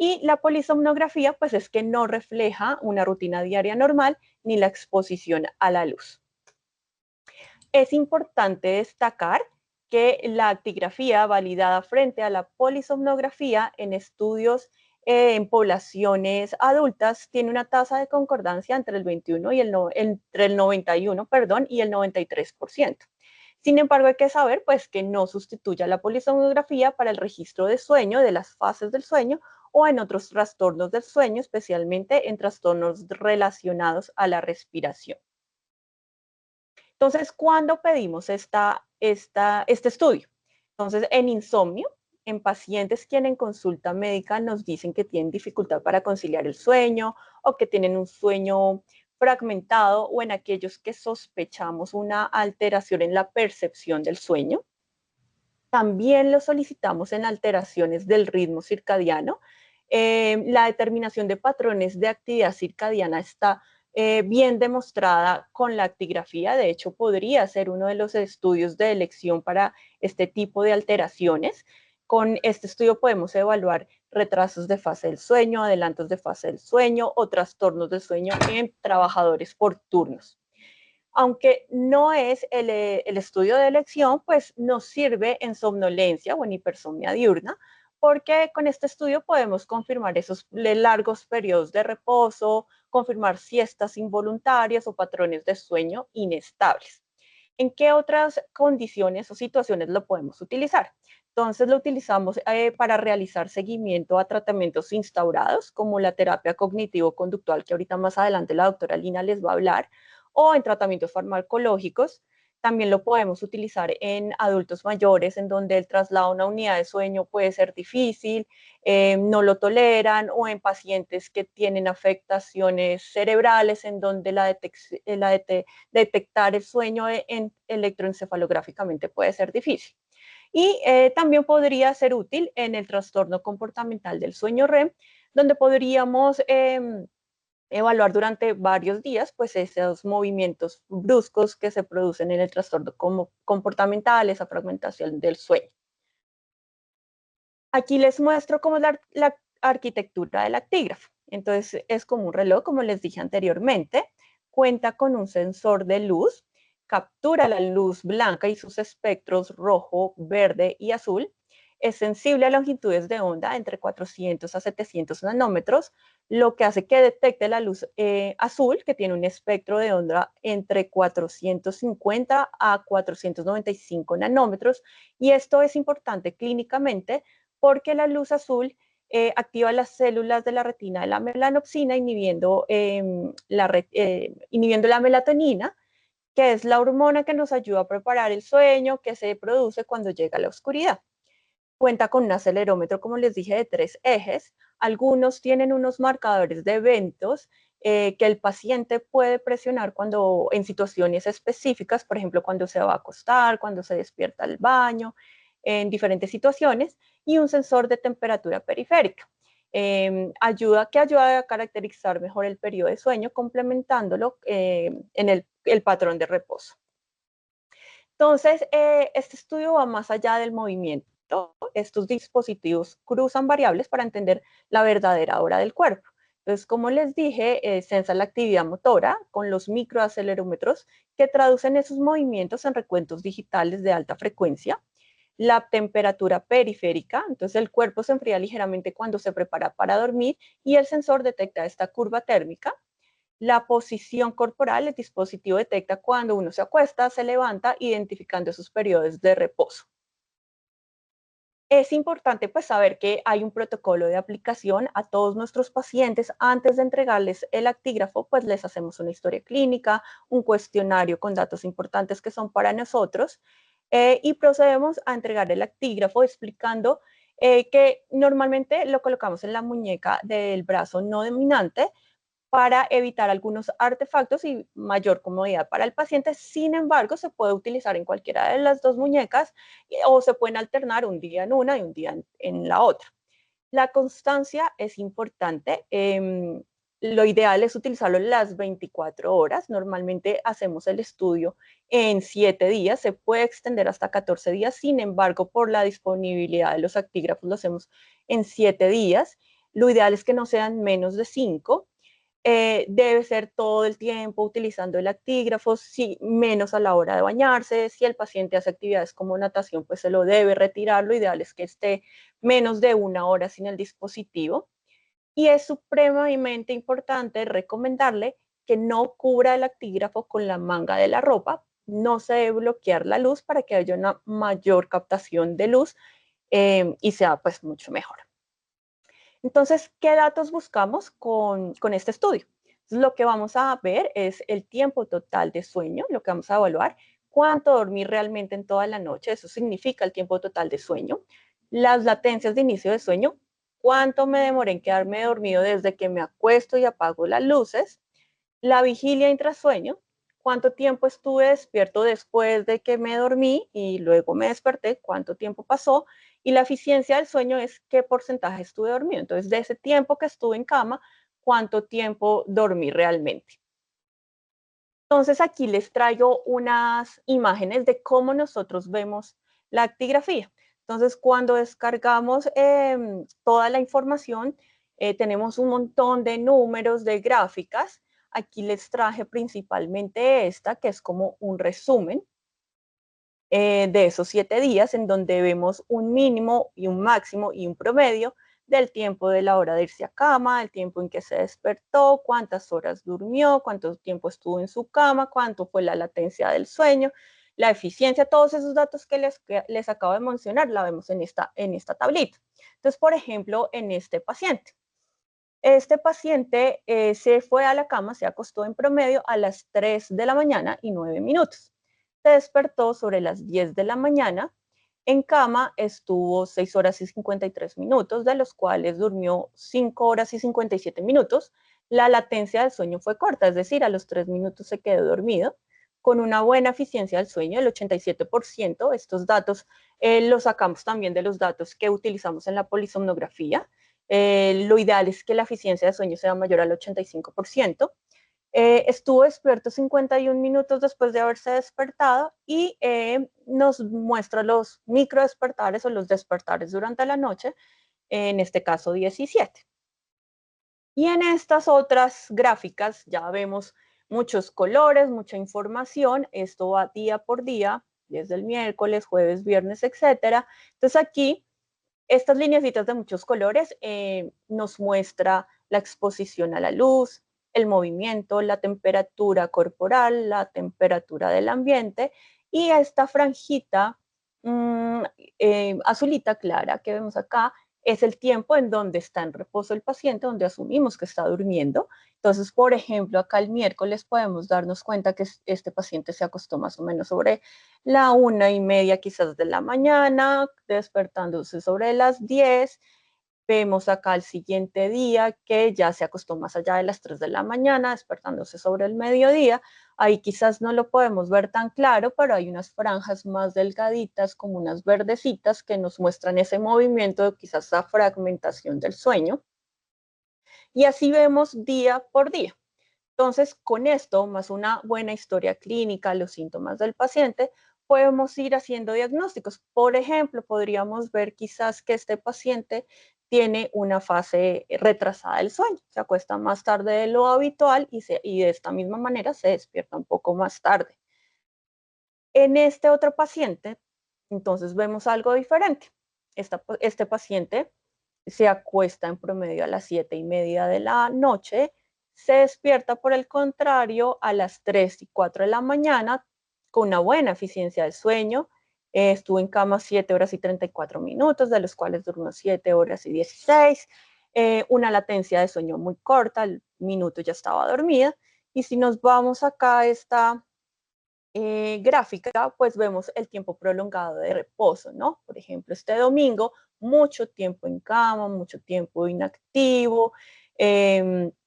Y la polisomnografía, pues es que no refleja una rutina diaria normal ni la exposición a la luz. Es importante destacar que la actigrafía validada frente a la polisomnografía en estudios en poblaciones adultas tiene una tasa de concordancia entre el 21 y entre el 91, perdón, y el 93%. Sin embargo, hay que saber pues, que no sustituye a la polisomnografía para el registro de sueño, de las fases del sueño o en otros trastornos del sueño, especialmente en trastornos relacionados a la respiración. Entonces, ¿cuándo pedimos este estudio? Entonces, en insomnio, en pacientes quienes en consulta médica nos dicen que tienen dificultad para conciliar el sueño o que tienen un sueño fragmentado o en aquellos que sospechamos una alteración en la percepción del sueño. También lo solicitamos en alteraciones del ritmo circadiano. La determinación de patrones de actividad circadiana está bien demostrada con la actigrafía. De hecho, podría ser uno de los estudios de elección para este tipo de alteraciones. Con este estudio podemos evaluar retrasos de fase del sueño, adelantos de fase del sueño o trastornos del sueño en trabajadores por turnos. Aunque no es el estudio de elección, pues nos sirve en somnolencia o en hipersomnia diurna, porque con este estudio podemos confirmar esos largos periodos de reposo, confirmar siestas involuntarias o patrones de sueño inestables. ¿En qué otras condiciones o situaciones lo podemos utilizar? Entonces lo utilizamos para realizar seguimiento a tratamientos instaurados, como la terapia cognitivo-conductual, que ahorita más adelante la doctora Lina les va a hablar, o en tratamientos farmacológicos. También lo podemos utilizar en adultos mayores, en donde el traslado a una unidad de sueño puede ser difícil, no lo toleran, o en pacientes que tienen afectaciones cerebrales, en donde detectar el sueño electroencefalográficamente puede ser difícil. Y también podría ser útil en el trastorno comportamental del sueño REM, donde podríamos evaluar durante varios días pues esos movimientos bruscos que se producen en el trastorno comportamental, esa fragmentación del sueño. Aquí les muestro cómo es la arquitectura del actígrafo. Entonces es como un reloj, como les dije anteriormente, cuenta con un sensor de luz, captura la luz blanca y sus espectros rojo, verde y azul, es sensible a longitudes de onda entre 400 a 700 nanómetros, lo que hace que detecte la luz azul, que tiene un espectro de onda entre 450 a 495 nanómetros, y esto es importante clínicamente porque la luz azul activa las células de la retina de la melanopsina, inhibiendo la melatonina, que es la hormona que nos ayuda a preparar el sueño, que se produce cuando llega la oscuridad. Cuenta con un acelerómetro, como les dije, de 3 ejes. Algunos tienen unos marcadores de eventos que el paciente puede presionar cuando en situaciones específicas, por ejemplo, cuando se va a acostar, cuando se despierta al baño, en diferentes situaciones, y un sensor de temperatura periférica. Ayuda a caracterizar mejor el periodo de sueño, complementándolo en el patrón de reposo. Entonces, este estudio va más allá del movimiento. Estos dispositivos cruzan variables para entender la verdadera hora del cuerpo. Entonces, como les dije, sensa la actividad motora con los microacelerómetros que traducen esos movimientos en recuentos digitales de alta frecuencia. La temperatura periférica, entonces el cuerpo se enfría ligeramente cuando se prepara para dormir y el sensor detecta esta curva térmica. La posición corporal, el dispositivo detecta cuando uno se acuesta, se levanta, identificando esos periodos de reposo. Es importante pues saber que hay un protocolo de aplicación a todos nuestros pacientes. Antes de entregarles el actígrafo, pues les hacemos una historia clínica, un cuestionario con datos importantes que son para nosotros y procedemos a entregar el actígrafo explicando que normalmente lo colocamos en la muñeca del brazo no dominante para evitar algunos artefactos y mayor comodidad para el paciente. Sin embargo, se puede utilizar en cualquiera de las dos muñecas o se pueden alternar un día en una y un día en la otra. La constancia es importante. Lo ideal es utilizarlo las 24 horas. Normalmente hacemos el estudio en 7 días, se puede extender hasta 14 días, sin embargo, por la disponibilidad de los actígrafos lo hacemos en 7 días. Lo ideal es que no sean menos de 5. Debe ser todo el tiempo utilizando el actígrafo, menos a la hora de bañarse. Si el paciente hace actividades como natación, pues se lo debe retirar. Lo ideal es que esté menos de 1 hora sin el dispositivo. Y es supremamente importante recomendarle que no cubra el actígrafo con la manga de la ropa. No se debe bloquear la luz para que haya una mayor captación de luz y sea pues mucho mejor. Entonces, ¿qué datos buscamos con este estudio? Lo que vamos a ver es el tiempo total de sueño, lo que vamos a evaluar, cuánto dormí realmente en toda la noche, eso significa el tiempo total de sueño, las latencias de inicio de sueño, cuánto me demoré en quedarme dormido desde que me acuesto y apago las luces, la vigilia intrasueño, cuánto tiempo estuve despierto después de que me dormí y luego me desperté, cuánto tiempo pasó, y la eficiencia del sueño es qué porcentaje estuve dormido. Entonces, de ese tiempo que estuve en cama, cuánto tiempo dormí realmente. Entonces, aquí les traigo unas imágenes de cómo nosotros vemos la actigrafía. Entonces, cuando descargamos toda la información, tenemos un montón de números, de gráficas. Aquí les traje principalmente esta, que es como un resumen de esos 7 días, en donde vemos un mínimo y un máximo y un promedio del tiempo de la hora de irse a cama, el tiempo en que se despertó, cuántas horas durmió, cuánto tiempo estuvo en su cama, cuánto fue la latencia del sueño, la eficiencia, todos esos datos que les acabo de mencionar, la vemos en esta tablita. Entonces, por ejemplo, en este paciente. Este paciente se fue a la cama, se acostó en promedio a las 3 de la mañana y 9 minutos. Se despertó sobre las 10 de la mañana. En cama estuvo 6 horas y 53 minutos, de los cuales durmió 5 horas y 57 minutos. La latencia del sueño fue corta, es decir, a los 3 minutos se quedó dormido, con una buena eficiencia del sueño, el 87%. Estos datos los sacamos también de los datos que utilizamos en la polisomnografía. Lo ideal es que la eficiencia de sueño sea mayor al 85%. Estuvo despierto 51 minutos después de haberse despertado y nos muestra los micro despertares o los despertares durante la noche, en este caso 17. Y en estas otras gráficas ya vemos muchos colores, mucha información. Esto va día por día, desde el miércoles, jueves, viernes, etcétera. Entonces aquí estas lineecitas de muchos colores nos muestra la exposición a la luz, el movimiento, la temperatura corporal, la temperatura del ambiente, y esta franjita azulita clara que vemos acá es el tiempo en donde está en reposo el paciente, donde asumimos que está durmiendo. Entonces, por ejemplo, acá el miércoles podemos darnos cuenta que este paciente se acostó más o menos sobre la 1:30 quizás de la mañana, despertándose sobre las 10. Vemos acá el siguiente día que ya se acostó más allá de las 3 de la mañana, despertándose sobre el mediodía. Ahí quizás no lo podemos ver tan claro, pero hay unas franjas más delgaditas, como unas verdecitas, que nos muestran ese movimiento, quizás esa fragmentación del sueño. Y así vemos día por día. Entonces, con esto, más una buena historia clínica, los síntomas del paciente, podemos ir haciendo diagnósticos. Por ejemplo, podríamos ver quizás que este paciente tiene una fase retrasada del sueño, se acuesta más tarde de lo habitual y de esta misma manera se despierta un poco más tarde. En este otro paciente, entonces vemos algo diferente. Este paciente se acuesta en promedio a las 7:30 de la noche, se despierta por el contrario a las 3 y 4 de la mañana con una buena eficiencia del sueño. Estuvo en cama 7 horas y 34 minutos, de los cuales durmió 7 horas y 16. Una latencia de sueño muy corta, al minuto ya estaba dormida. Y si nos vamos acá a esta gráfica, pues vemos el tiempo prolongado de reposo, ¿no? Por ejemplo, este domingo, mucho tiempo en cama, mucho tiempo inactivo,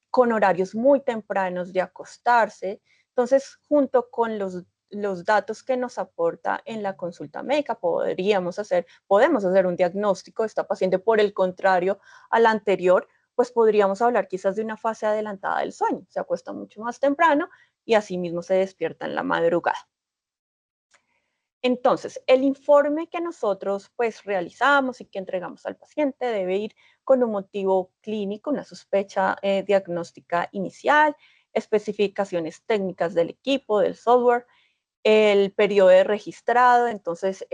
con horarios muy tempranos de acostarse. Entonces, junto con los datos que nos aporta en la consulta médica, podemos hacer un diagnóstico de esta paciente. Por el contrario al anterior, pues podríamos hablar quizás de una fase adelantada del sueño. Se acuesta mucho más temprano y asimismo se despierta en la madrugada. Entonces, el informe que nosotros pues realizamos y que entregamos al paciente debe ir con un motivo clínico, una sospecha diagnóstica inicial, especificaciones técnicas del equipo, del software, el periodo de registrado. Entonces,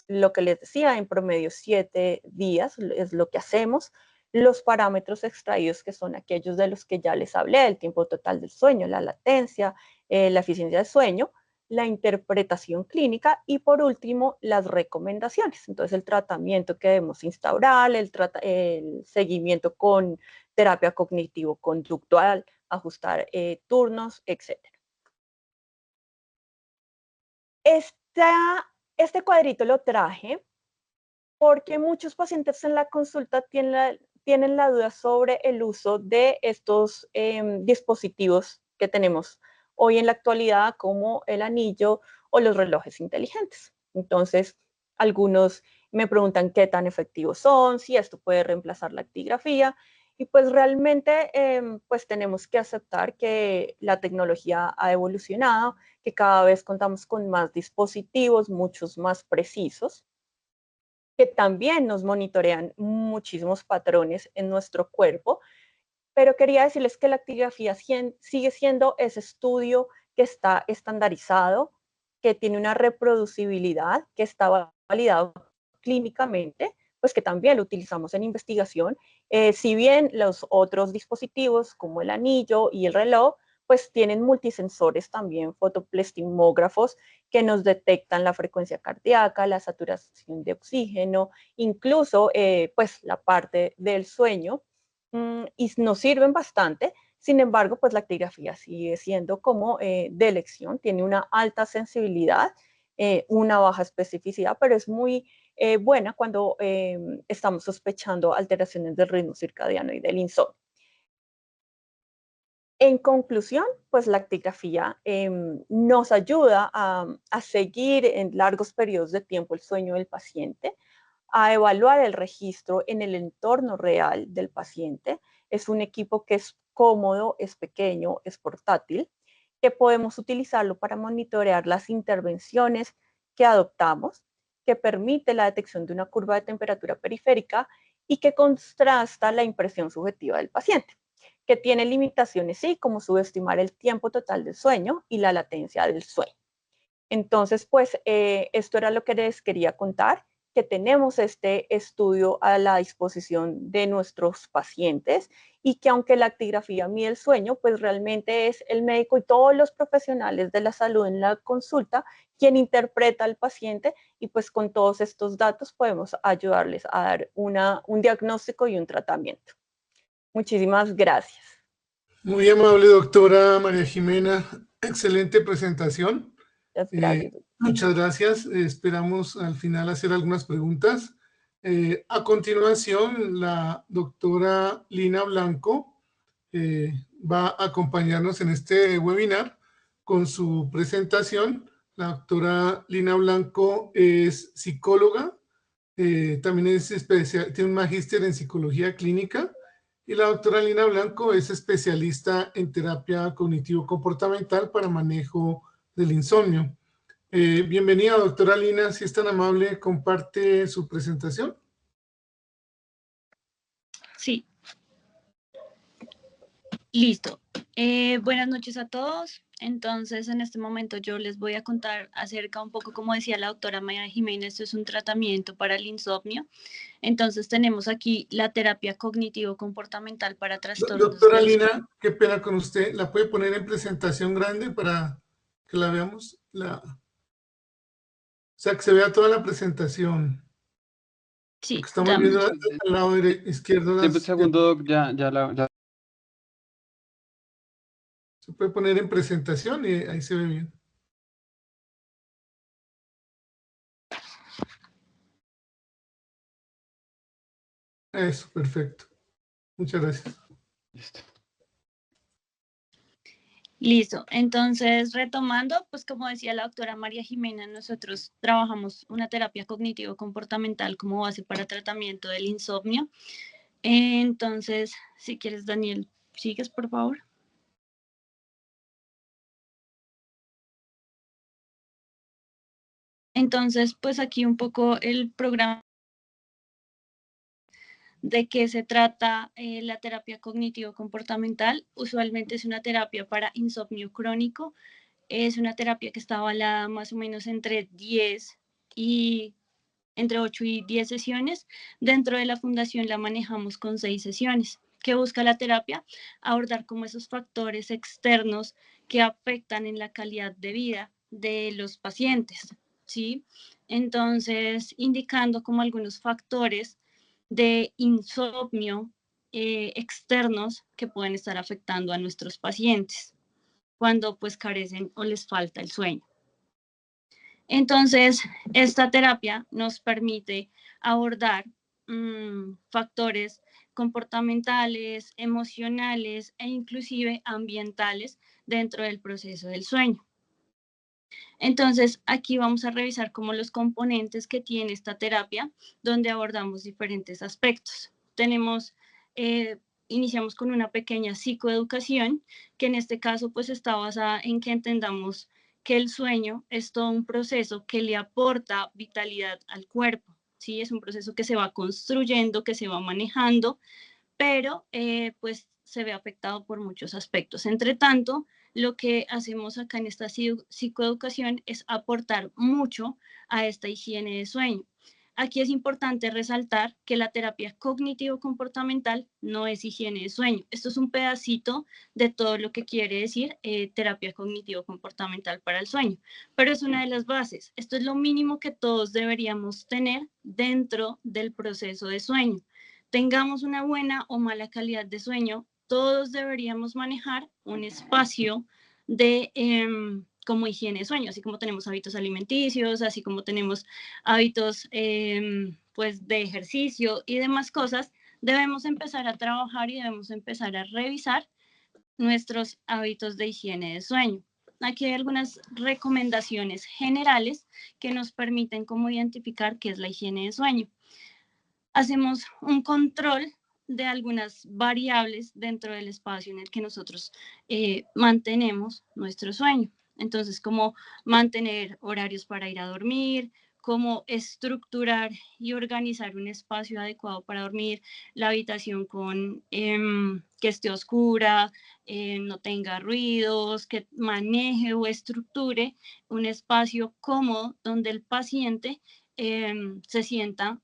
lo que les decía, en promedio 7 días es lo que hacemos. Los parámetros extraídos, que son aquellos de los que ya les hablé, el tiempo total del sueño, la latencia, la eficiencia del sueño, la interpretación clínica y por último las recomendaciones. Entonces el tratamiento que debemos instaurar, el seguimiento con terapia cognitivo-conductual, ajustar turnos, etc. Este cuadrito lo traje porque muchos pacientes en la consulta tienen la duda sobre el uso de estos dispositivos que tenemos hoy en la actualidad, como el anillo o los relojes inteligentes. Entonces, algunos me preguntan qué tan efectivos son, si esto puede reemplazar la actigrafía, y pues realmente pues tenemos que aceptar que la tecnología ha evolucionado, que cada vez contamos con más dispositivos, muchos más precisos, que también nos monitorean muchísimos patrones en nuestro cuerpo, pero quería decirles que la actigrafía sigue siendo ese estudio que está estandarizado, que tiene una reproducibilidad, que está validado clínicamente, pues que también lo utilizamos en investigación. Si bien los otros dispositivos como el anillo y el reloj, pues tienen multisensores también, fotoplestimógrafos, que nos detectan la frecuencia cardíaca, la saturación de oxígeno, incluso pues la parte del sueño, y nos sirven bastante. Sin embargo, pues la actigrafía sigue siendo como de elección, tiene una alta sensibilidad, una baja especificidad, pero es muy buena cuando estamos sospechando alteraciones del ritmo circadiano y del insomnio. En conclusión, pues la actigrafía nos ayuda a seguir en largos periodos de tiempo el sueño del paciente, a evaluar el registro en el entorno real del paciente. Es un equipo que es cómodo, es pequeño, es portátil, que podemos utilizarlo para monitorear las intervenciones que adoptamos, que permite la detección de una curva de temperatura periférica y que contrasta la impresión subjetiva del paciente, que tiene limitaciones, sí, como subestimar el tiempo total del sueño y la latencia del sueño. Entonces, pues esto era lo que les quería contar, que tenemos este estudio a la disposición de nuestros pacientes y que aunque la actigrafía mide el sueño, pues realmente es el médico y todos los profesionales de la salud en la consulta quien interpreta al paciente, y pues con todos estos datos podemos ayudarles a dar un diagnóstico y un tratamiento. Muchísimas gracias. Muy amable, doctora María Jimena. Excelente presentación. Muchas gracias. Muchas gracias. Esperamos al final hacer algunas preguntas. A continuación, la doctora Lina Blanco va a acompañarnos en este webinar con su presentación. La doctora Lina Blanco es psicóloga, también tiene un magíster en psicología clínica, y la doctora Lina Blanco es especialista en terapia cognitivo-comportamental para manejo del insomnio. Bienvenida, doctora Lina, si es tan amable, comparte su presentación. Sí. Listo. Buenas noches a todos. Entonces, en este momento yo les voy a contar acerca un poco, como decía la doctora María Jimena, esto es un tratamiento para el insomnio. Entonces, tenemos aquí la terapia cognitivo-comportamental para trastornos. Doctora Lina, qué pena con usted. ¿La puede poner en presentación grande para que la veamos? O sea, que se vea toda la presentación. Sí, Porque estamos viendo al lado izquierdo. Un segundo, Doc, ya. Se puede poner en presentación y ahí se ve bien. Eso, perfecto. Muchas gracias. Listo. Listo. Entonces, retomando, pues como decía la doctora María Jimena, nosotros trabajamos una terapia cognitivo-comportamental como base para tratamiento del insomnio. Entonces, si quieres, Daniel, sigues, por favor. Entonces, pues aquí un poco el programa de qué se trata la terapia cognitivo-comportamental. Usualmente es una terapia para insomnio crónico. Es una terapia que está avalada más o menos entre 8 y 10 sesiones. Dentro de la fundación la manejamos con 6 sesiones. ¿Qué busca la terapia? Abordar como esos factores externos que afectan en la calidad de vida de los pacientes, ¿sí? Entonces, indicando como algunos factores de insomnio externos que pueden estar afectando a nuestros pacientes cuando pues carecen o les falta el sueño. Entonces, esta terapia nos permite abordar factores comportamentales, emocionales e inclusive ambientales dentro del proceso del sueño. Entonces, aquí vamos a revisar como los componentes que tiene esta terapia, donde abordamos diferentes aspectos. Iniciamos con una pequeña psicoeducación, que en este caso pues está basada en que entendamos que el sueño es todo un proceso que le aporta vitalidad al cuerpo, ¿sí? Es un proceso que se va construyendo, que se va manejando, pero pues se ve afectado por muchos aspectos. Entre tanto, lo que hacemos acá en esta psicoeducación es aportar mucho a esta higiene de sueño. Aquí es importante resaltar que la terapia cognitivo-comportamental no es higiene de sueño. Esto es un pedacito de todo lo que quiere decir terapia cognitivo-comportamental para el sueño, pero es una de las bases. Esto es lo mínimo que todos deberíamos tener dentro del proceso de sueño. Tengamos una buena o mala calidad de sueño, todos deberíamos manejar un espacio de como higiene de sueño, así como tenemos hábitos alimenticios, así como tenemos hábitos pues de ejercicio y demás cosas, debemos empezar a trabajar y debemos empezar a revisar nuestros hábitos de higiene de sueño. Aquí hay algunas recomendaciones generales que nos permiten como identificar qué es la higiene de sueño. Hacemos un control de algunas variables dentro del espacio en el que nosotros mantenemos nuestro sueño. Entonces, como mantener horarios para ir a dormir, cómo estructurar y organizar un espacio adecuado para dormir, la habitación que esté oscura, no tenga ruidos, que maneje o estructure un espacio cómodo donde el paciente se sienta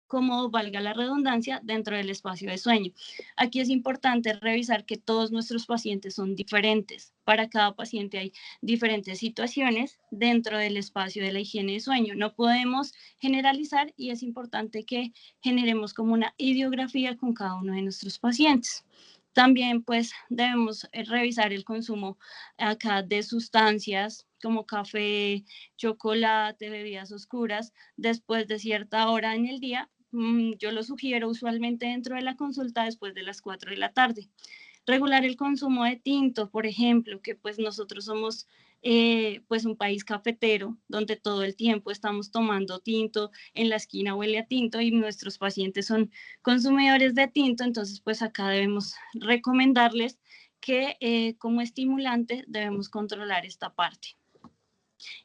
como valga la redundancia, dentro del espacio de sueño. Aquí es importante revisar que todos nuestros pacientes son diferentes. Para cada paciente hay diferentes situaciones dentro del espacio de la higiene de sueño. No podemos generalizar y es importante que generemos como una ideografía con cada uno de nuestros pacientes. También pues debemos revisar el consumo acá de sustancias como café, chocolate, bebidas oscuras después de cierta hora en el día. Yo lo sugiero usualmente dentro de la consulta después de las 4 de la tarde. Regular el consumo de tinto, por ejemplo, que pues nosotros somos pues un país cafetero donde todo el tiempo estamos tomando tinto, en la esquina huele a tinto y nuestros pacientes son consumidores de tinto, entonces pues acá debemos recomendarles que como estimulante debemos controlar esta parte.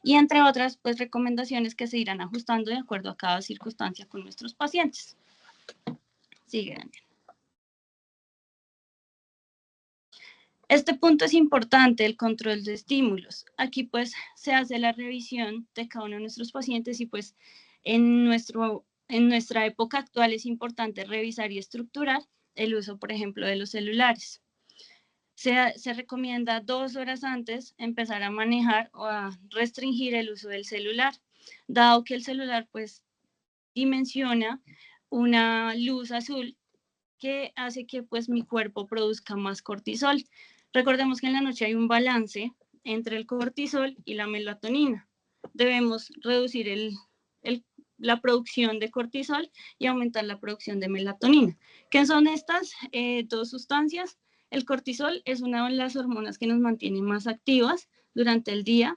Y entre otras, pues recomendaciones que se irán ajustando de acuerdo a cada circunstancia con nuestros pacientes. Sigue, Daniel. Este punto es importante, el control de estímulos. Aquí pues se hace la revisión de cada uno de nuestros pacientes y pues en nuestra época actual es importante revisar y estructurar el uso, por ejemplo, de los celulares. Se recomienda 2 horas antes empezar a manejar o a restringir el uso del celular, dado que el celular pues dimensiona una luz azul que hace que pues mi cuerpo produzca más cortisol. Recordemos que en la noche hay un balance entre el cortisol y la melatonina. Debemos reducir la producción de cortisol y aumentar la producción de melatonina. ¿Qué son estas dos sustancias? El cortisol es una de las hormonas que nos mantiene más activas durante el día,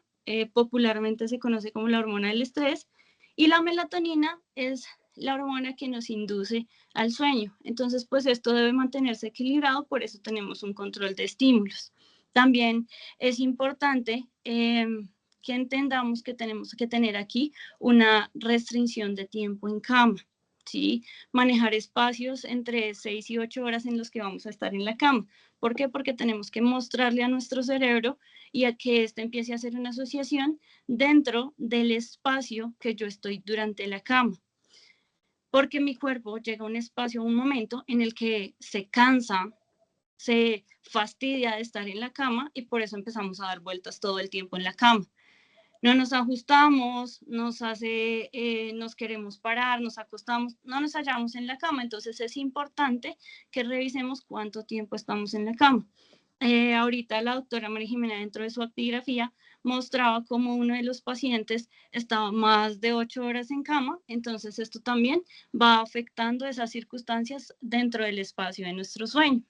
popularmente se conoce como la hormona del estrés, y la melatonina es la hormona que nos induce al sueño. Entonces, pues esto debe mantenerse equilibrado, por eso tenemos un control de estímulos. También es importante que entendamos que tenemos que tener aquí una restricción de tiempo en cama, ¿sí? Manejar espacios entre 6 y 8 horas en los que vamos a estar en la cama. ¿Por qué? Porque tenemos que mostrarle a nuestro cerebro y a que éste empiece a hacer una asociación dentro del espacio que yo estoy durante la cama. Porque mi cuerpo llega a un espacio, un momento en el que se cansa, se fastidia de estar en la cama y por eso empezamos a dar vueltas todo el tiempo en la cama. No nos ajustamos, nos queremos parar, nos acostamos, no nos hallamos en la cama. Entonces es importante que revisemos cuánto tiempo estamos en la cama. Ahorita la doctora María Jimena, dentro de su actigrafía, mostraba cómo uno de los pacientes estaba más de 8 horas en cama. Entonces esto también va afectando esas circunstancias dentro del espacio de nuestro sueño.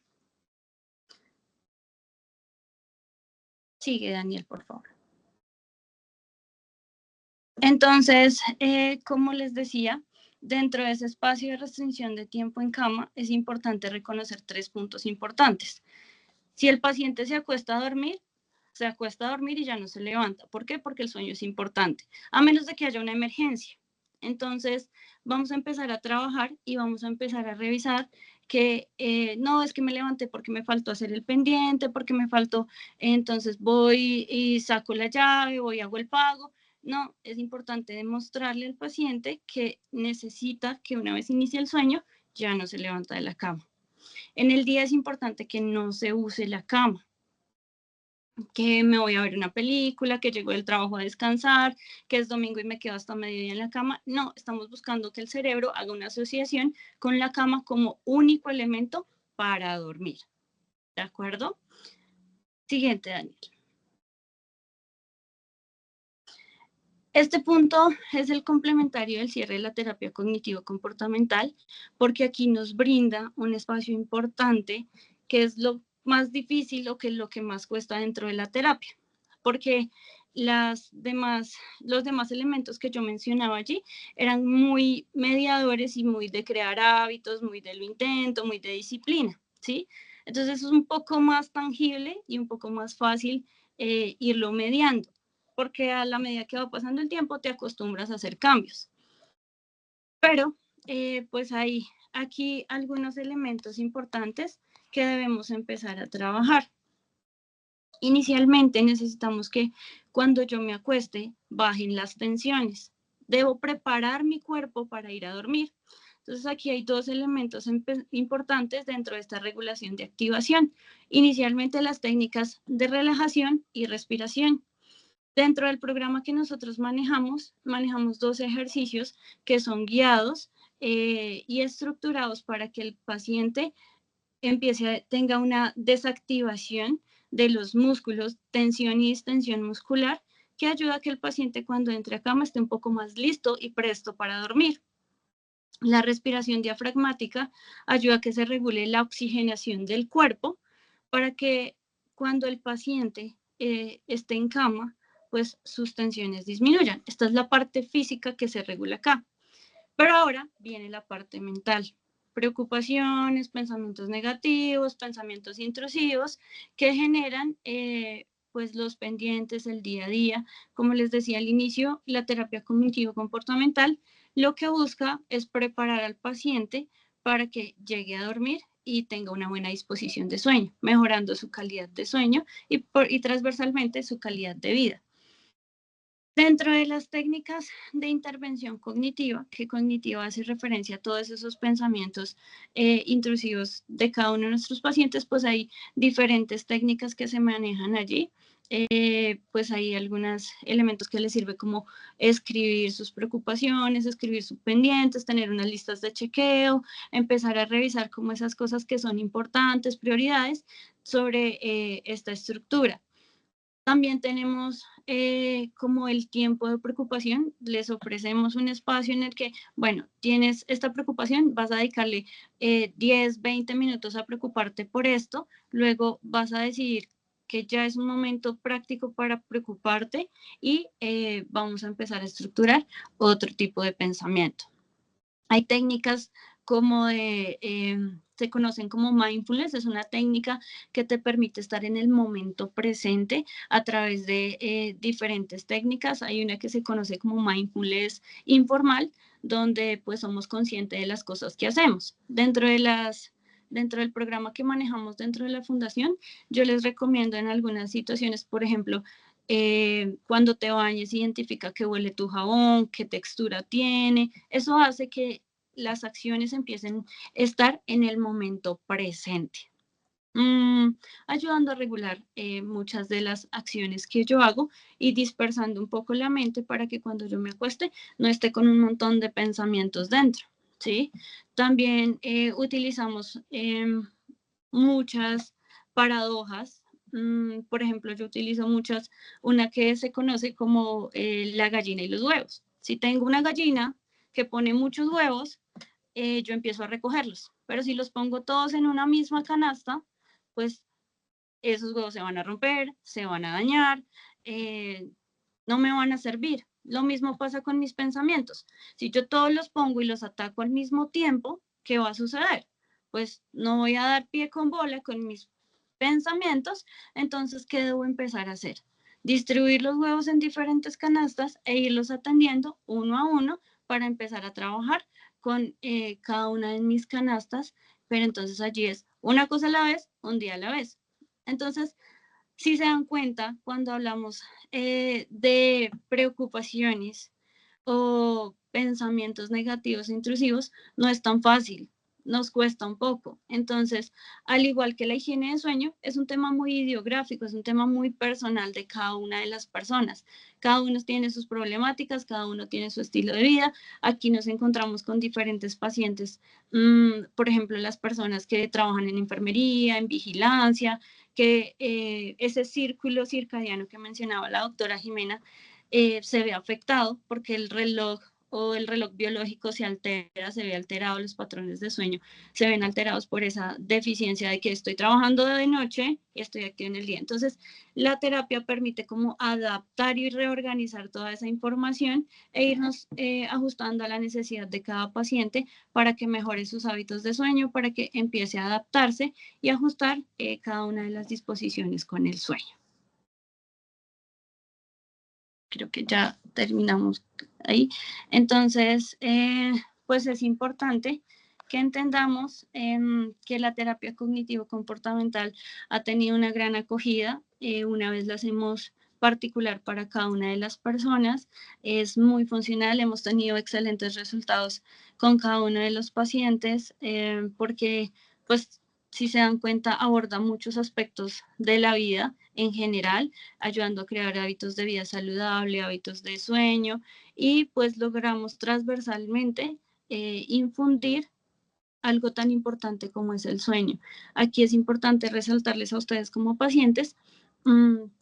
Sigue, Daniel, por favor. Entonces, como les decía, dentro de ese espacio de restricción de tiempo en cama, es importante reconocer 3 puntos importantes. Si el paciente se acuesta a dormir y ya no se levanta. ¿Por qué? Porque el sueño es importante, a menos de que haya una emergencia. Entonces, vamos a empezar a trabajar y vamos a empezar a revisar que no, es que me levanté porque me faltó hacer el pendiente, porque me faltó, entonces voy y saco la llave, voy y hago el pago. No, es importante demostrarle al paciente que necesita que una vez inicie el sueño, ya no se levanta de la cama. En el día es importante que no se use la cama, que me voy a ver una película, que llego del trabajo a descansar, que es domingo y me quedo hasta mediodía en la cama. No, estamos buscando que el cerebro haga una asociación con la cama como único elemento para dormir. ¿De acuerdo? Siguiente, Daniel. Este punto es el complementario del cierre de la terapia cognitivo-comportamental, porque aquí nos brinda un espacio importante que es lo más difícil o que es lo que más cuesta dentro de la terapia, porque los demás elementos que yo mencionaba allí eran muy mediadores y muy de crear hábitos, muy de lo intento, muy de disciplina, ¿sí? Entonces es un poco más tangible y un poco más fácil irlo mediando, porque a la medida que va pasando el tiempo te acostumbras a hacer cambios. Pero pues hay aquí algunos elementos importantes que debemos empezar a trabajar. Inicialmente necesitamos que cuando yo me acueste bajen las tensiones. Debo preparar mi cuerpo para ir a dormir. Entonces aquí hay 2 elementos importantes dentro de esta regulación de activación. Inicialmente las técnicas de relajación y respiración. Dentro del programa que nosotros manejamos 2 ejercicios que son guiados y estructurados para que el paciente tenga una desactivación de los músculos, tensión y distensión muscular, que ayuda a que el paciente cuando entre a cama esté un poco más listo y presto para dormir. La respiración diafragmática ayuda a que se regule la oxigenación del cuerpo para que cuando el paciente esté en cama, pues sus tensiones disminuyan. Esta es la parte física que se regula acá. Pero ahora viene la parte mental. Preocupaciones, pensamientos negativos, pensamientos intrusivos que generan pues los pendientes, el día a día. Como les decía al inicio, la terapia cognitivo-comportamental lo que busca es preparar al paciente para que llegue a dormir y tenga una buena disposición de sueño, mejorando su calidad de sueño y transversalmente su calidad de vida. Dentro de las técnicas de intervención cognitiva, que cognitiva hace referencia a todos esos pensamientos intrusivos de cada uno de nuestros pacientes, pues hay diferentes técnicas que se manejan allí. Pues hay algunos elementos que les sirve como escribir sus preocupaciones, escribir sus pendientes, tener unas listas de chequeo, empezar a revisar como esas cosas que son importantes, prioridades sobre esta estructura. También tenemos como el tiempo de preocupación, les ofrecemos un espacio en el que, bueno, tienes esta preocupación, vas a dedicarle 10, 20 minutos a preocuparte por esto, luego vas a decidir que ya es un momento práctico para preocuparte y vamos a empezar a estructurar otro tipo de pensamiento. Hay técnicas como se conocen como mindfulness. Es una técnica que te permite estar en el momento presente a través de diferentes técnicas. Hay una que se conoce como mindfulness informal, donde pues somos conscientes de las cosas que hacemos. Dentro del programa que manejamos dentro de la fundación, yo les recomiendo en algunas situaciones, por ejemplo, cuando te bañes, identifica qué huele tu jabón, qué textura tiene. Eso hace que las acciones empiecen a estar en el momento presente, ayudando a regular muchas de las acciones que yo hago y dispersando un poco la mente para que cuando yo me acueste no esté con un montón de pensamientos dentro, ¿sí? También utilizamos muchas paradojas. Por ejemplo, yo utilizo una que se conoce como la gallina y los huevos. Si tengo una gallina que pone muchos huevos, yo empiezo a recogerlos, pero si los pongo todos en una misma canasta, pues esos huevos se van a romper, se van a dañar, no me van a servir. Lo mismo pasa con mis pensamientos. Si yo todos los pongo y los ataco al mismo tiempo, ¿qué va a suceder? Pues no voy a dar pie con bola con mis pensamientos. Entonces, ¿qué debo empezar a hacer? Distribuir los huevos en diferentes canastas e irlos atendiendo uno a uno para empezar a trabajar con cada una de mis canastas. Pero entonces allí es una cosa a la vez, un día a la vez. Entonces, si se dan cuenta, cuando hablamos de preocupaciones o pensamientos negativos e intrusivos, no es tan fácil, nos cuesta un poco. Entonces, al igual que la higiene de sueño, es un tema muy ideográfico, es un tema muy personal de cada una de las personas. Cada uno tiene sus problemáticas, cada uno tiene su estilo de vida. Aquí nos encontramos con diferentes pacientes, por ejemplo, las personas que trabajan en enfermería, en vigilancia, que ese círculo circadiano que mencionaba la doctora Jimena, se ve afectado porque el reloj o el reloj biológico se altera, se ve alterado, los patrones de sueño se ven alterados por esa deficiencia de que estoy trabajando de noche y estoy aquí en el día. Entonces, la terapia permite como adaptar y reorganizar toda esa información e irnos ajustando a la necesidad de cada paciente para que mejore sus hábitos de sueño, para que empiece a adaptarse y ajustar cada una de las disposiciones con el sueño. Creo que ya terminamos ahí. Entonces, pues es importante que entendamos que la terapia cognitivo-comportamental ha tenido una gran acogida. Una vez la hacemos particular para cada una de las personas, es muy funcional, hemos tenido excelentes resultados con cada uno de los pacientes, porque pues si se dan cuenta aborda muchos aspectos de la vida en general, ayudando a crear hábitos de vida saludable, hábitos de sueño, y pues logramos transversalmente infundir algo tan importante como es el sueño. Aquí es importante resaltarles a ustedes como pacientes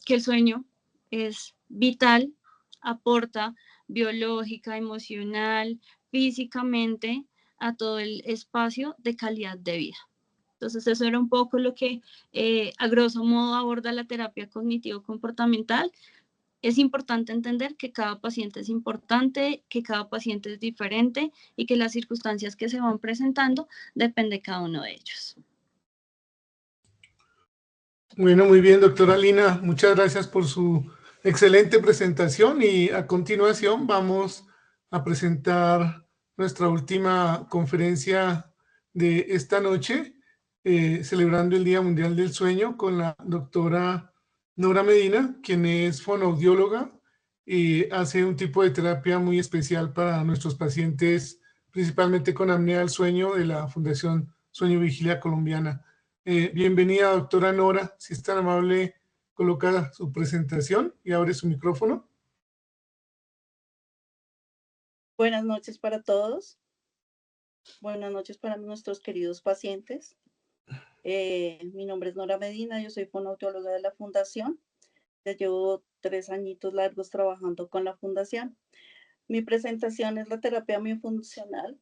que el sueño es vital, aporta biológica, emocional, físicamente a todo el espacio de calidad de vida. Entonces, eso era un poco lo que a grosso modo aborda la terapia cognitivo-comportamental. Es importante entender que cada paciente es importante, que cada paciente es diferente y que las circunstancias que se van presentando depende de cada uno de ellos. Bueno, muy bien, doctora Lina. Muchas gracias por su excelente presentación y a continuación vamos a presentar nuestra última conferencia de esta noche, celebrando el Día Mundial del Sueño con la doctora Nora Medina, quien es fonoaudióloga y hace un tipo de terapia muy especial para nuestros pacientes, principalmente con apnea del sueño de la Fundación Sueño Vigilia Colombiana. Bienvenida, doctora Nora. Si es tan amable, coloca su presentación y abre su micrófono. Buenas noches para todos. Buenas noches para nuestros queridos pacientes. Mi nombre es Nora Medina, yo soy fonoaudióloga de la Fundación. Ya llevo 3 añitos largos trabajando con la Fundación. Mi presentación es la terapia miofuncional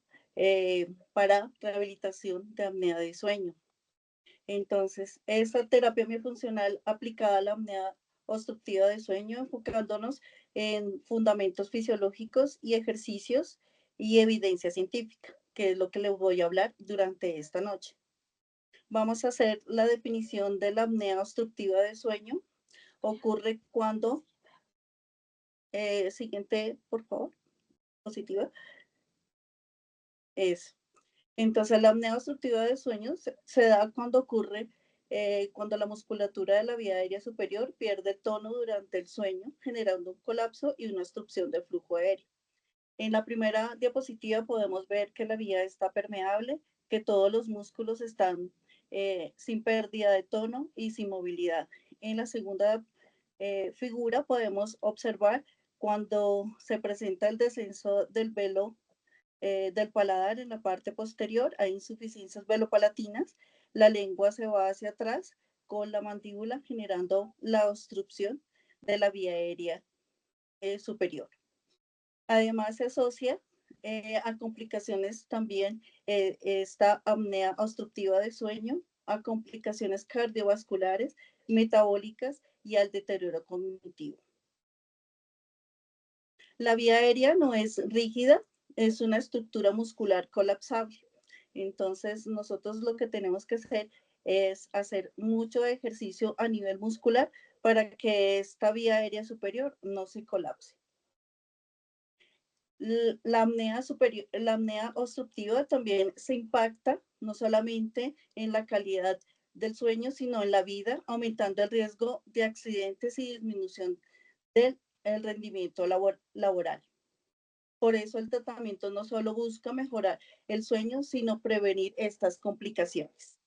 para rehabilitación de apnea de sueño. Entonces, esta terapia miofuncional aplicada a la apnea obstructiva de sueño, enfocándonos en fundamentos fisiológicos y ejercicios y evidencia científica. que es lo que les voy a hablar durante esta noche. Vamos a hacer la definición de la apnea obstructiva de sueño. Ocurre cuando, siguiente, por favor, positiva, es. Entonces, la apnea obstructiva de sueño se da cuando ocurre cuando la musculatura de la vía aérea superior pierde tono durante el sueño, generando un colapso y una obstrucción del flujo aéreo. En la primera diapositiva podemos ver que la vía está permeable, que todos los músculos están sin pérdida de tono y sin movilidad. En la segunda figura podemos observar cuando se presenta el descenso del velo del paladar en la parte posterior, hay insuficiencias velopalatinas, la lengua se va hacia atrás con la mandíbula generando la obstrucción de la vía aérea superior. Además se asocia a complicaciones también esta apnea obstructiva de sueño, a complicaciones cardiovasculares, metabólicas y al deterioro cognitivo. La vía aérea no es rígida, es una estructura muscular colapsable. Entonces, nosotros lo que tenemos que hacer es hacer mucho ejercicio a nivel muscular para que esta vía aérea superior no se colapse. La apnea obstructiva también se impacta no solamente en la calidad del sueño, sino en la vida, aumentando el riesgo de accidentes y disminución del rendimiento laboral. Por eso el tratamiento no solo busca mejorar el sueño, sino prevenir estas complicaciones.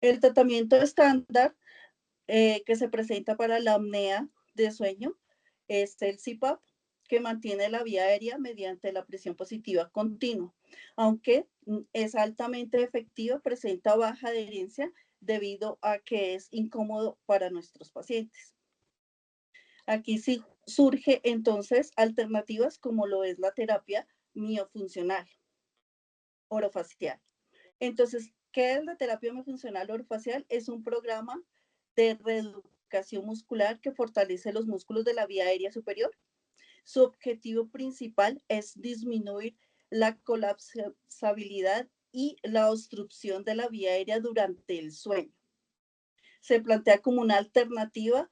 El tratamiento estándar que se presenta para la apnea de sueño es el CPAP, que mantiene la vía aérea mediante la presión positiva continua. Aunque es altamente efectiva, presenta baja adherencia debido a que es incómodo para nuestros pacientes. Aquí sí surge entonces alternativas como lo es la terapia miofuncional orofacial. Entonces, ¿qué es la terapia miofuncional orofacial? Es un programa de reeducación muscular que fortalece los músculos de la vía aérea superior. Su objetivo principal es disminuir la colapsabilidad y la obstrucción de la vía aérea durante el sueño. Se plantea como una alternativa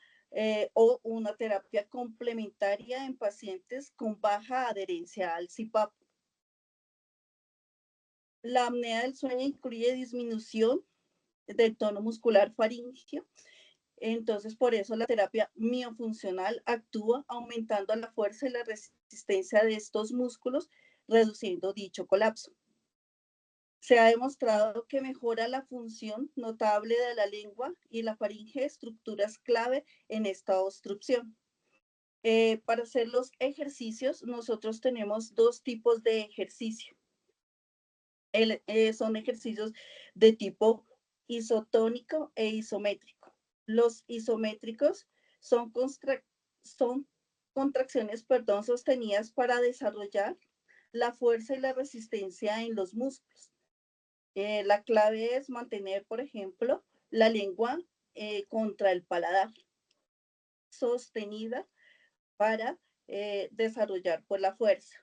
o una terapia complementaria en pacientes con baja adherencia al CPAP. La apnea del sueño incluye disminución del tono muscular faríngeo. Entonces, por eso la terapia miofuncional actúa aumentando la fuerza y la resistencia de estos músculos, reduciendo dicho colapso. Se ha demostrado que mejora la función notable de la lengua y la faringe, estructuras clave en esta obstrucción. Para hacer los ejercicios, nosotros tenemos dos tipos de ejercicio. Son ejercicios de tipo isotónico e isométrico. Los isométricos son contracciones sostenidas para desarrollar la fuerza y la resistencia en los músculos. La clave es mantener, por ejemplo, la lengua contra el paladar, sostenida para desarrollar por la fuerza.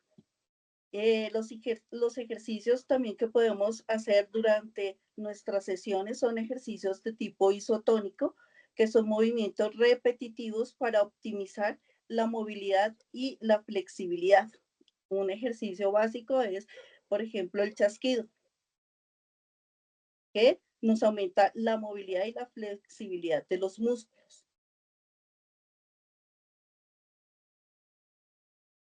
Los ejercicios también que podemos hacer durante nuestras sesiones son ejercicios de tipo isotónico, que son movimientos repetitivos para optimizar la movilidad y la flexibilidad. Un ejercicio básico es, por ejemplo, el chasquido, que nos aumenta la movilidad y la flexibilidad de los músculos.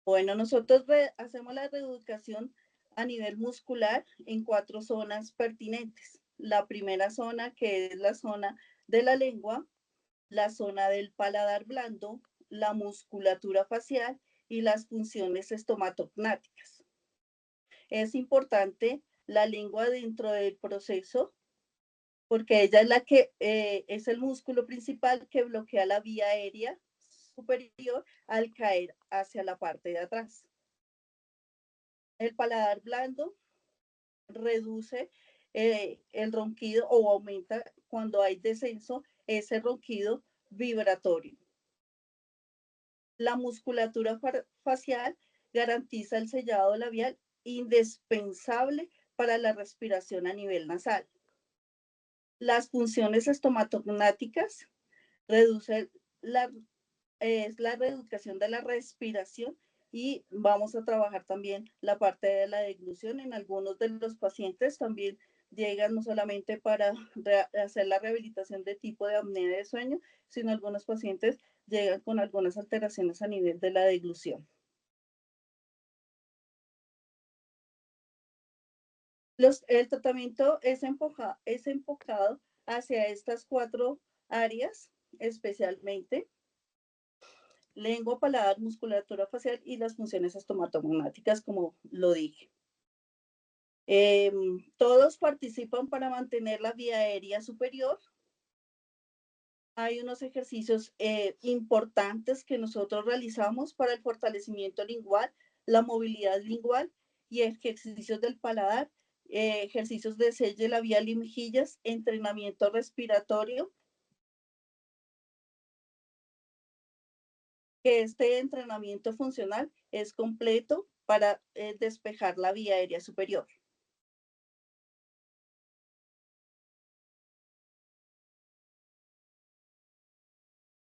Bueno, nosotros hacemos la reeducación a nivel muscular en 4 zonas pertinentes. La primera zona, que es la zona de la lengua, la zona del paladar blando, la musculatura facial y las funciones estomatognáticas. Es importante la lengua dentro del proceso porque ella es la que es el músculo principal que bloquea la vía aérea superior al caer hacia la parte de atrás. El paladar blando reduce el ronquido o aumenta cuando hay descenso ese ronquido vibratorio. La musculatura facial garantiza el sellado labial indispensable para la respiración a nivel nasal. Las funciones estomatognáticas reducen es la reeducación de la respiración y vamos a trabajar también la parte de la deglución. En algunos de los pacientes también llegan no solamente para hacer la rehabilitación de tipo de apnea de sueño, sino algunos pacientes llegan con algunas alteraciones a nivel de la deglución. El tratamiento es enfocado hacia estas 4 áreas, especialmente lengua, paladar, musculatura facial y las funciones estomatognáticas, como lo dije. Todos participan para mantener la vía aérea superior. Hay unos ejercicios importantes que nosotros realizamos para el fortalecimiento lingual, la movilidad lingual y ejercicios del paladar, ejercicios de selle labial y mejillas, entrenamiento respiratorio. Que este entrenamiento funcional es completo para despejar la vía aérea superior.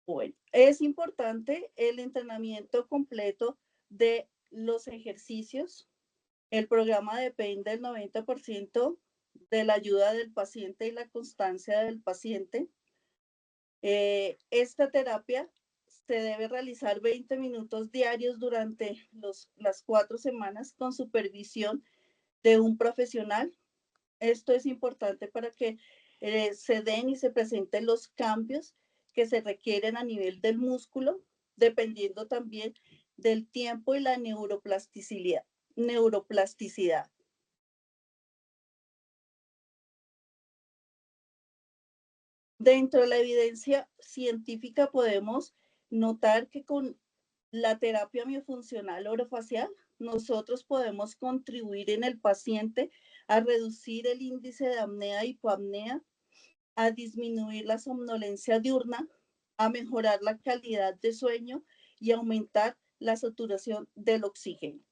Bueno, es importante el entrenamiento completo de los ejercicios. El programa depende del 90% de la ayuda del paciente y la constancia del paciente. Esta terapia se debe realizar 20 minutos diarios durante las 4 semanas con supervisión de un profesional. Esto es importante para que se den y se presenten los cambios que se requieren a nivel del músculo, dependiendo también del tiempo y la neuroplasticidad. Dentro de la evidencia científica podemos notar que con la terapia miofuncional orofacial nosotros podemos contribuir en el paciente a reducir el índice de apnea y hipoapnea, a disminuir la somnolencia diurna, a mejorar la calidad de sueño y aumentar la saturación del oxígeno.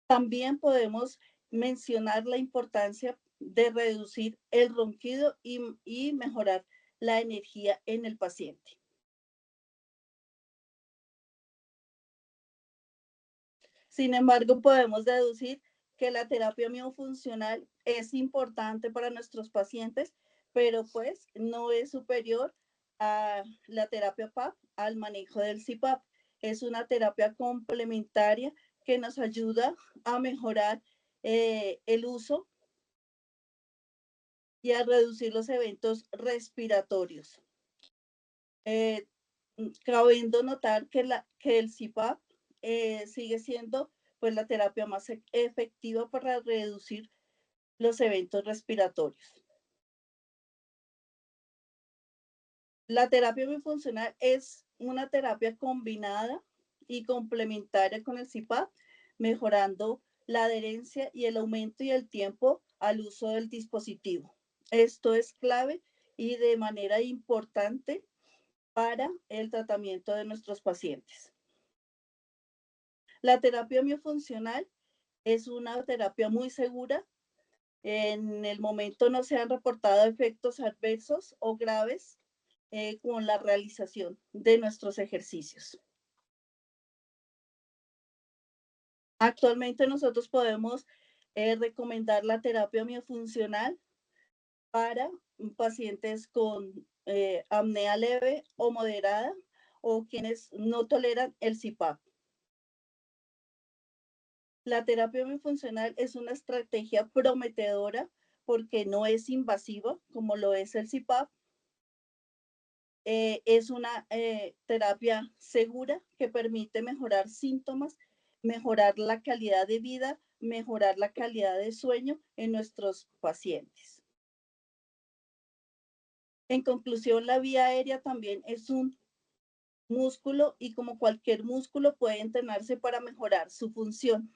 También podemos mencionar la importancia de reducir el ronquido y mejorar la energía en el paciente. Sin embargo, podemos deducir que la terapia miofuncional es importante para nuestros pacientes, pero pues no es superior a la terapia PAP, al manejo del CPAP. Es una terapia complementaria que nos ayuda a mejorar el uso y a reducir los eventos respiratorios. Cabiendo notar que el CPAP sigue siendo pues la terapia más efectiva para reducir los eventos respiratorios. La terapia bifuncional es una terapia combinada y complementaria con el CPAP, mejorando la adherencia y el aumento y el tiempo al uso del dispositivo. Esto es clave y de manera importante para el tratamiento de nuestros pacientes. La terapia miofuncional es una terapia muy segura. En el momento no se han reportado efectos adversos o graves con la realización de nuestros ejercicios. Actualmente nosotros podemos recomendar la terapia miofuncional para pacientes con apnea leve o moderada o quienes no toleran el CPAP. La terapia bifuncional es una estrategia prometedora porque no es invasiva como lo es el CPAP. Es una terapia segura que permite mejorar síntomas, mejorar la calidad de vida, mejorar la calidad de sueño en nuestros pacientes. En conclusión, la vía aérea también es un músculo y como cualquier músculo puede entrenarse para mejorar su función.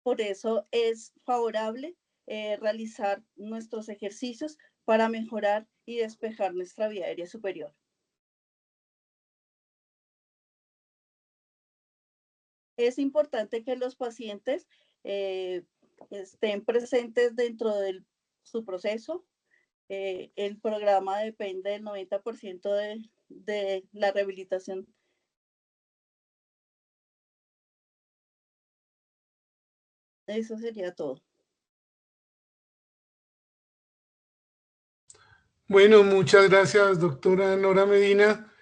Por eso es favorable realizar nuestros ejercicios para mejorar y despejar nuestra vía aérea superior. Es importante que los pacientes estén presentes dentro de su proceso. El programa depende del 90% de la rehabilitación. Eso sería todo. Bueno, muchas gracias, doctora Nora Medina,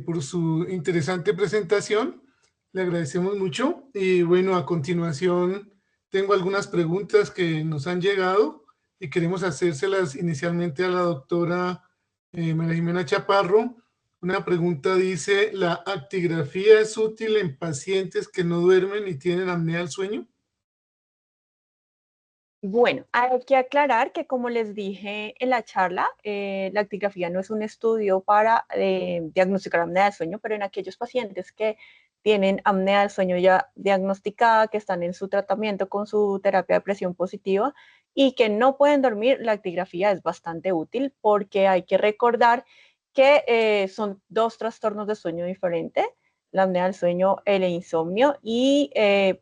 por su interesante presentación. Le agradecemos mucho. Y bueno, a continuación tengo algunas preguntas que nos han llegado y queremos hacérselas inicialmente a la doctora María Jimena Chaparro. Una pregunta dice, ¿la actigrafía es útil en pacientes que no duermen y tienen apnea del sueño? Bueno, hay que aclarar que como les dije en la charla, la actigrafía no es un estudio para diagnosticar apnea del sueño, pero en aquellos pacientes que tienen apnea del sueño ya diagnosticada, que están en su tratamiento con su terapia de presión positiva y que no pueden dormir, la actigrafía es bastante útil porque hay que recordar que son dos trastornos de sueño diferentes, la apnea del sueño, el insomnio y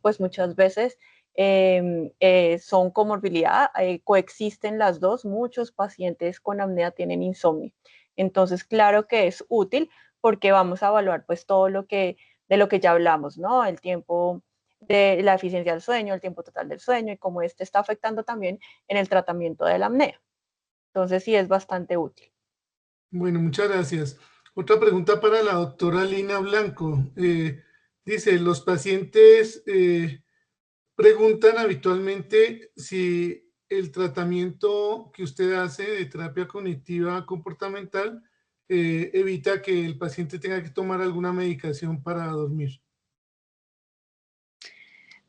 pues muchas veces son comorbilidad, coexisten las dos, muchos pacientes con apnea tienen insomnio. Entonces, claro que es útil porque vamos a evaluar pues todo lo que, de lo que ya hablamos, ¿no? El tiempo de la eficiencia del sueño, el tiempo total del sueño y cómo este está afectando también en el tratamiento de la apnea. Entonces, sí es bastante útil. Bueno, muchas gracias. Otra pregunta para la doctora Lina Blanco. Dice, los pacientes preguntan habitualmente si el tratamiento que usted hace de terapia cognitiva comportamental evita que el paciente tenga que tomar alguna medicación para dormir.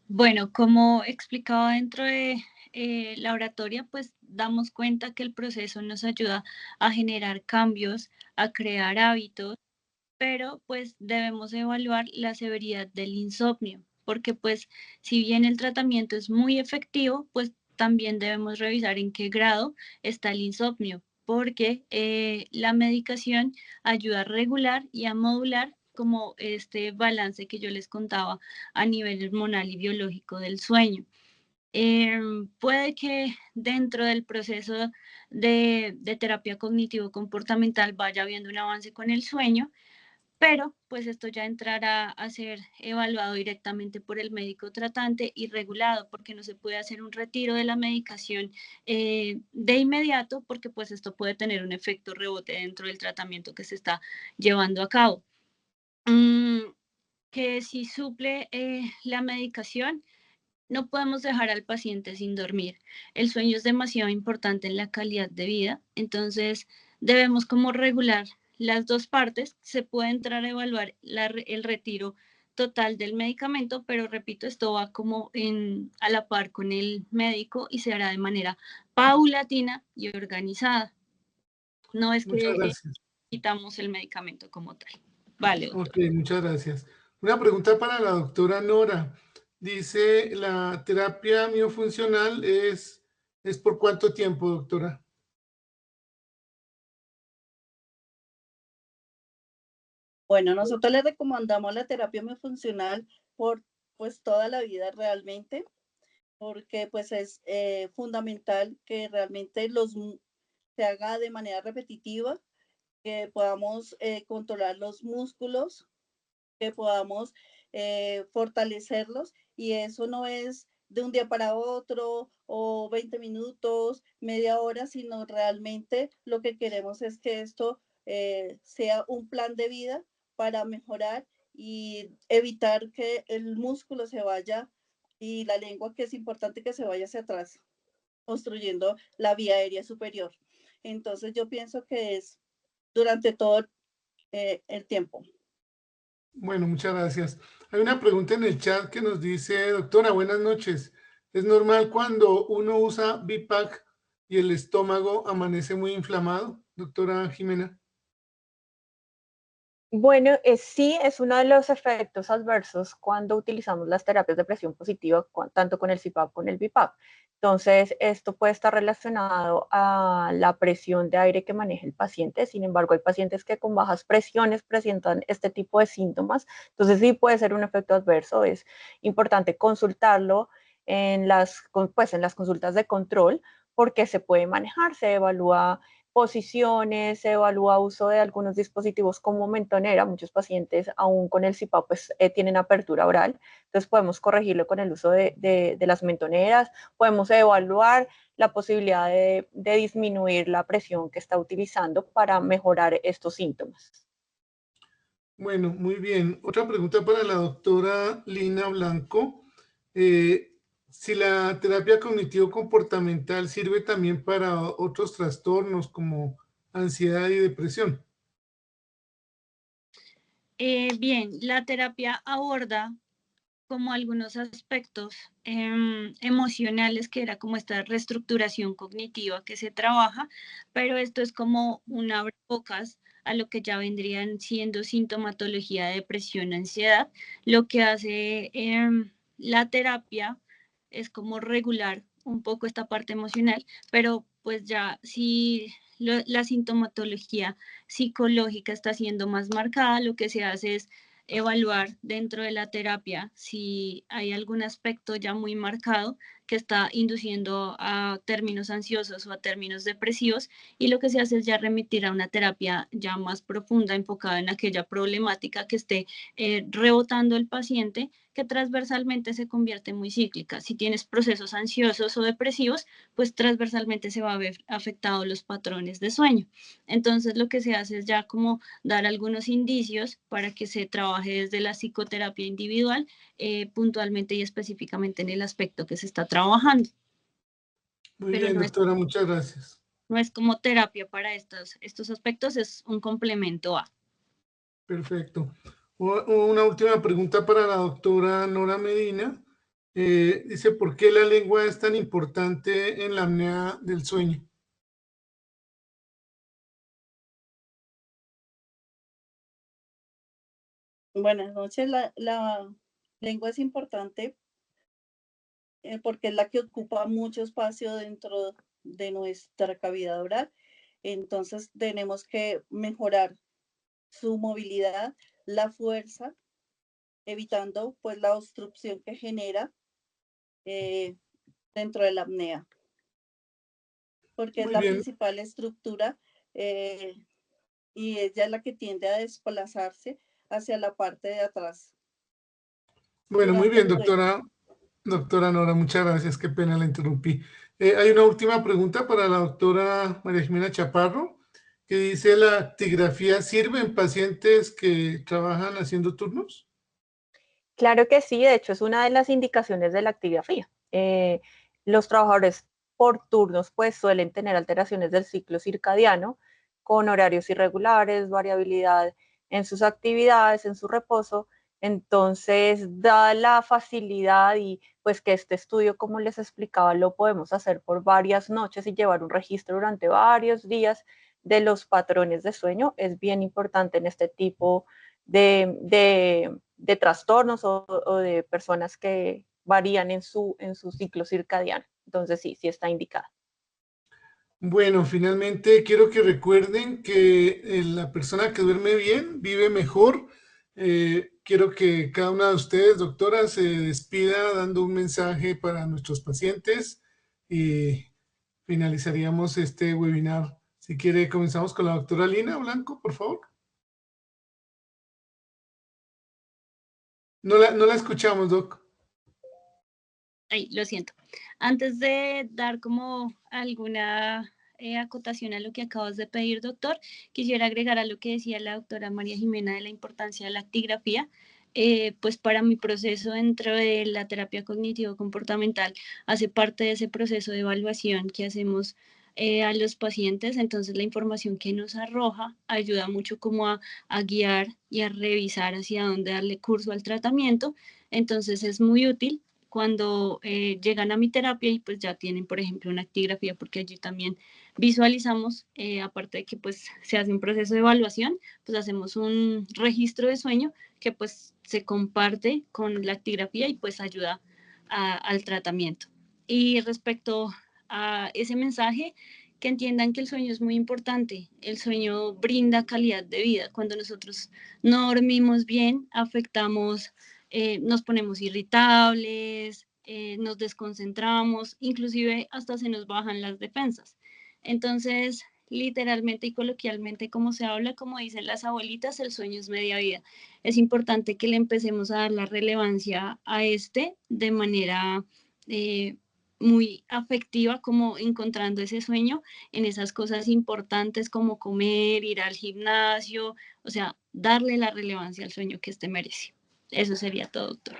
Bueno, como explicaba dentro de la oratoria, pues damos cuenta que el proceso nos ayuda a generar cambios, a crear hábitos, pero pues debemos evaluar la severidad del insomnio, porque pues si bien el tratamiento es muy efectivo, pues también debemos revisar en qué grado está el insomnio, porque la medicación ayuda a regular y a modular como este balance que yo les contaba a nivel hormonal y biológico del sueño. Puede que dentro del proceso de terapia cognitivo-comportamental vaya habiendo un avance con el sueño, pero pues esto ya entrará a ser evaluado directamente por el médico tratante y regulado, porque no se puede hacer un retiro de la medicación de inmediato, porque pues esto puede tener un efecto rebote dentro del tratamiento que se está llevando a cabo. Que si suple la medicación, no podemos dejar al paciente sin dormir. El sueño es demasiado importante en la calidad de vida, entonces debemos como regular las dos partes. Se puede entrar a evaluar el retiro total del medicamento, pero repito, esto va como a la par con el médico y se hará de manera paulatina y organizada. No es Muchas que gracias. quitamos el medicamento como tal. Vale, doctor. Ok, muchas gracias. Una pregunta para la doctora Nora. Dice, ¿la terapia miofuncional es por cuánto tiempo, doctora? Bueno, nosotros le recomendamos la terapia miofuncional por pues toda la vida realmente, porque pues es fundamental que realmente se haga de manera repetitiva, que podamos controlar los músculos, que podamos fortalecerlos, y eso no es de un día para otro o 20 minutos, media hora, sino realmente lo que queremos es que esto sea un plan de vida para mejorar y evitar que el músculo se vaya y la lengua, que es importante que se vaya hacia atrás, obstruyendo la vía aérea superior. Entonces yo pienso que es durante todo el tiempo. Bueno, muchas gracias. Hay una pregunta en el chat que nos dice, doctora, buenas noches. ¿Es normal cuando uno usa BIPAC y el estómago amanece muy inflamado, doctora Jimena? Bueno, sí es uno de los efectos adversos cuando utilizamos las terapias de presión positiva, tanto con el CPAP como con el BiPAP. Entonces, esto puede estar relacionado a la presión de aire que maneja el paciente. Sin embargo, hay pacientes que con bajas presiones presentan este tipo de síntomas. Entonces, sí puede ser un efecto adverso. Es importante consultarlo pues, en las consultas de control porque se puede manejar, se evalúa posiciones, se evalúa uso de algunos dispositivos como mentonera. Muchos pacientes, aún con el CPAP, pues, tienen apertura oral. Entonces podemos corregirlo con el uso de las mentoneras. Podemos evaluar la posibilidad de disminuir la presión que está utilizando para mejorar estos síntomas. Bueno, muy bien. Otra pregunta para la doctora Lina Blanco. Si la terapia cognitivo-comportamental sirve también para otros trastornos como ansiedad y depresión. Bien, la terapia aborda como algunos aspectos emocionales, que era como esta reestructuración cognitiva que se trabaja, pero esto es como un abrebocas a lo que ya vendrían siendo sintomatología de depresión, ansiedad. Lo que hace la terapia es como regular un poco esta parte emocional, pero pues ya si la sintomatología psicológica está siendo más marcada, lo que se hace es evaluar dentro de la terapia si hay algún aspecto ya muy marcado que está induciendo a términos ansiosos o a términos depresivos, y lo que se hace es ya remitir a una terapia ya más profunda, enfocada en aquella problemática que esté rebotando el paciente, que transversalmente se convierte muy cíclica. Si tienes procesos ansiosos o depresivos, pues transversalmente se va a ver afectados los patrones de sueño. Entonces lo que se hace es ya como dar algunos indicios para que se trabaje desde la psicoterapia individual, puntualmente y específicamente en el aspecto que se está trabajando. Muy Pero bien, doctora, muchas gracias. no es como terapia para estos aspectos, es un complemento a. Perfecto. Una última pregunta para la doctora Nora Medina. Dice, ¿por qué la lengua es tan importante en la apnea del sueño? Buenas noches. La lengua es importante porque es la que ocupa mucho espacio dentro de nuestra cavidad oral. Entonces tenemos que mejorar su movilidad, la fuerza, evitando pues la obstrucción que genera eh, dentro de la apnea, porque es Muy la bien. principal estructura y ella es la que tiende a desplazarse hacia la parte de atrás. Bueno, muy Durante bien, el sueño. doctora Nora, muchas gracias. Qué pena la interrumpí. Hay una última pregunta para la doctora María Jimena Chaparro, que dice, ¿la actigrafía sirve en pacientes que trabajan haciendo turnos? Claro que sí, de hecho es una de las indicaciones de la actigrafía. Los trabajadores por turnos pues suelen tener alteraciones del ciclo circadiano con horarios irregulares, variabilidad en sus actividades, en su reposo. Entonces, da la facilidad y pues que este estudio, como les explicaba, lo podemos hacer por varias noches y llevar un registro durante varios días de los patrones de sueño. Es bien importante en este tipo de trastornos o de personas que varían en su ciclo circadiano. Entonces sí está indicada. Bueno, finalmente quiero que recuerden que la persona que duerme bien vive mejor. Quiero que cada una de ustedes, doctora, se despida dando un mensaje para nuestros pacientes y finalizaríamos este webinar. Si quiere, comenzamos con la doctora Lina Blanco, por favor. No la escuchamos, doc. Ay, lo siento. Antes de dar como alguna acotación a lo que acabas de pedir, doctor, quisiera agregar a lo que decía la doctora María Jimena de la importancia de la actigrafía. Pues para mi proceso dentro de la terapia cognitivo-comportamental hace parte de ese proceso de evaluación que hacemos a los pacientes. Entonces la información que nos arroja ayuda mucho como a guiar y a revisar hacia dónde darle curso al tratamiento. Entonces es muy útil cuando llegan a mi terapia y pues ya tienen, por ejemplo, una actigrafía, porque allí también visualizamos, aparte de que pues se hace un proceso de evaluación, pues hacemos un registro de sueño que pues se comparte con la actigrafía y pues ayuda al tratamiento. Y respecto a ese mensaje, que entiendan que el sueño es muy importante. El sueño brinda calidad de vida. Cuando nosotros no dormimos bien, afectamos, nos ponemos irritables, nos desconcentramos, inclusive hasta se nos bajan las defensas. Entonces, literalmente y coloquialmente, como se habla, como dicen las abuelitas, el sueño es media vida. Es importante que le empecemos a dar la relevancia a este de manera muy afectiva, como encontrando ese sueño en esas cosas importantes como comer, ir al gimnasio, o sea, darle la relevancia al sueño que este merece. Eso sería todo, doctor.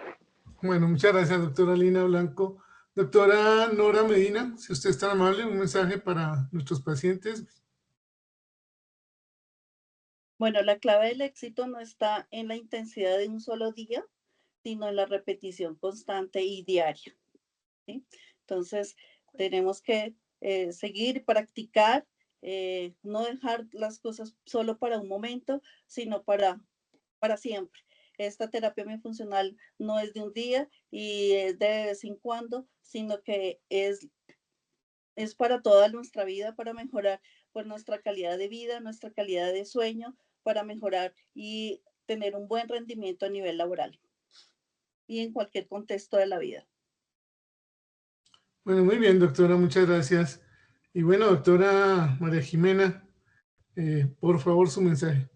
Bueno, muchas gracias, doctora Lina Blanco. Doctora Nora Medina, si usted es tan amable, un mensaje para nuestros pacientes. Bueno, la clave del éxito no está en la intensidad de un solo día, sino en la repetición constante y diaria, ¿sí? Entonces, tenemos que seguir, practicar, no dejar las cosas solo para un momento, sino para siempre. Esta terapia funcional no es de un día y es de vez en cuando, sino que es para toda nuestra vida, para mejorar pues, nuestra calidad de vida, nuestra calidad de sueño, para mejorar y tener un buen rendimiento a nivel laboral y en cualquier contexto de la vida. Bueno, muy bien, doctora, muchas gracias. Y bueno, doctora María Jimena, por favor, su mensaje.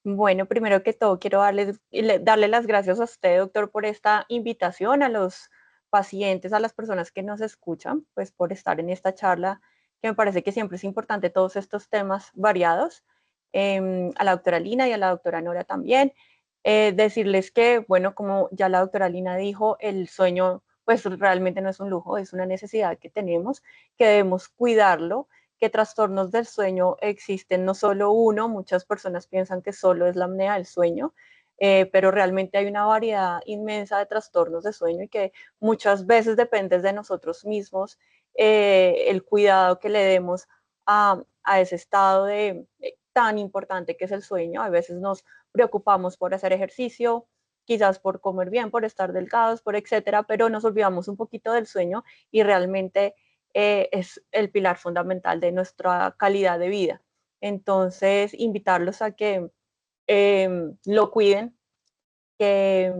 Bueno, primero que todo, quiero darle las gracias a usted, doctor, por esta invitación, a los pacientes, a las personas que nos escuchan, pues por estar en esta charla, que me parece que siempre es importante todos estos temas variados. A la doctora Lina y a la doctora Nora también. Decirles que, bueno, como ya la doctora Lina dijo, el sueño pues realmente no es un lujo, es una necesidad que tenemos, que debemos cuidarlo, que trastornos del sueño existen, no solo uno, muchas personas piensan que solo es la apnea del sueño, pero realmente hay una variedad inmensa de trastornos de sueño y que muchas veces depende de nosotros mismos el cuidado que le demos a ese estado tan importante que es el sueño. A veces nos preocupamos por hacer ejercicio, quizás por comer bien, por estar delgados, por etcétera, pero nos olvidamos un poquito del sueño y realmente es el pilar fundamental de nuestra calidad de vida. Entonces, invitarlos a que lo cuiden, que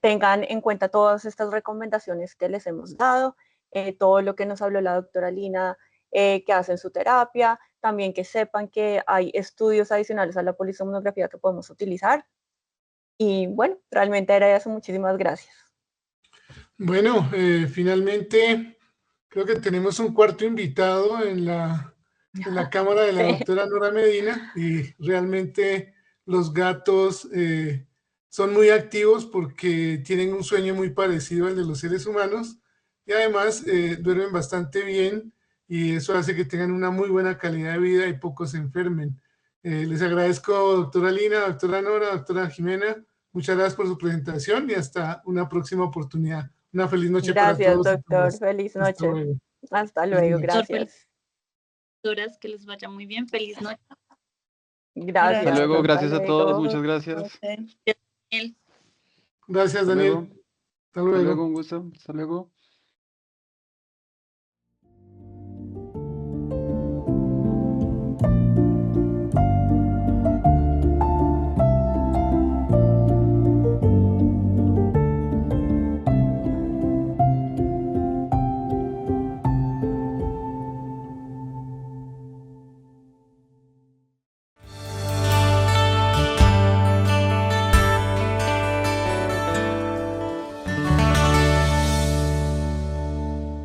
tengan en cuenta todas estas recomendaciones que les hemos dado, todo lo que nos habló la doctora Lina, que hacen su terapia, también que sepan que hay estudios adicionales a la polisomnografía que podemos utilizar. Y bueno, realmente era eso. Muchísimas gracias. Bueno, finalmente creo que tenemos un cuarto invitado en la cámara de la doctora Nora Medina y realmente los gatos son muy activos porque tienen un sueño muy parecido al de los seres humanos y además duermen bastante bien y eso hace que tengan una muy buena calidad de vida y pocos se enfermen. Les agradezco, doctora Lina, doctora Nora, doctora Jimena. Muchas gracias por su presentación y hasta una próxima oportunidad. Una feliz noche para Gracias, todos. doctor. Feliz Hasta noche. luego. Hasta luego. Gracias. Que les vaya muy bien. Feliz noche. Gracias. Hasta luego, Hasta gracias a todos, luego. muchas gracias. Gracias, Hasta Daniel. luego. Hasta Hasta luego. luego, un gusto. Hasta luego.